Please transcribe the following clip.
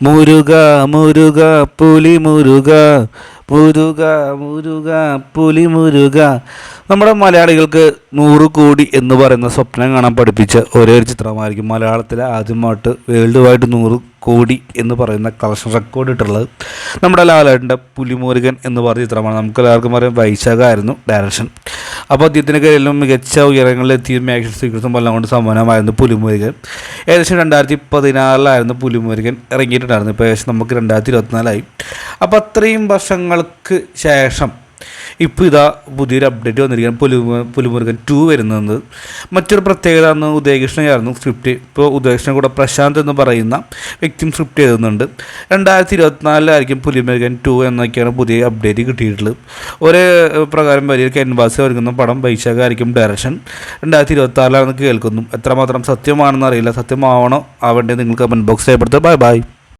മുരുക മുരുക പുലി മുരുക മുരുക മുരുക പുലി മുരുക. നമ്മുടെ മലയാളികൾക്ക് 100 കോടി എന്ന് പറയുന്ന സ്വപ്നം കാണാൻ പഠിപ്പിച്ച ഒരേ ഒരു ചിത്രമായിരിക്കും മലയാളത്തിലെ ആദ്യമായിട്ട് വേൾഡ് വൈഡ് 100 കോടി എന്ന് പറയുന്ന കളക്ഷൻ റെക്കോർഡ് ഇട്ടുള്ളത് നമ്മുടെ ലാലേട്ടൻ്റെ പുലിമുരുകൻ എന്ന് പറഞ്ഞ ചിത്രമാണ്. നമുക്ക് എല്ലാവർക്കും അറിയാം വൈശാഖായിരുന്നു ഡയറക്ഷൻ. അപ്പോൾ അദ്ദേഹത്തിനൊക്കെ എല്ലാം മികച്ച ഉയരങ്ങളിലെത്തിയും ആക്ഷൻ സീക്വൻസും എല്ലാം കൊണ്ട് സമ്മാനമായിരുന്നു പുലിമുരുകൻ. ഏകദേശം 2014 പുലിമുരുകൻ ഇറങ്ങിയിട്ടുണ്ടായിരുന്നു. ഇപ്പോൾ ഏകദേശം നമുക്ക് 2024 അപ്പോൾ അത്രയും വർഷങ്ങൾക്ക് ശേഷം ഇപ്പോൾ ഇതാ പുതിയൊരു അപ്ഡേറ്റ് വന്നിരിക്കുകയാണ്. പുലിമുരുകൻ 2 വരുന്നത്. മറ്റൊരു പ്രത്യേകത അന്ന് ഉദയകൃഷ്ണയായിരുന്നു സ്ക്രിപ്റ്റ്. ഇപ്പോൾ ഉദയകൃഷ്ണൻ കൂടെ പ്രശാന്ത് എന്ന് പറയുന്ന വ്യക്തിയും സ്ക്രിപ്റ്റ് എഴുതുന്നുണ്ട്. 2024 പുലിമുരുകൻ 2 എന്നൊക്കെയാണ് പുതിയ അപ്ഡേറ്റ് കിട്ടിയിട്ടുള്ളത്. ഒരേ പ്രകാരം വലിയ ക്യാൻവാസ് ഒരുങ്ങുന്ന പടം വൈശാഖായിരിക്കും ഡയറക്ഷൻ. 2026 കേൾക്കുന്നു. എത്രമാത്രം സത്യമാണെന്ന് അറിയില്ല. സത്യമാവണോ ആവേണ്ടത് നിങ്ങൾക്ക് കമൻറ്റ് ബോക്സ് രേഖപ്പെടുത്തുക. Bye bye.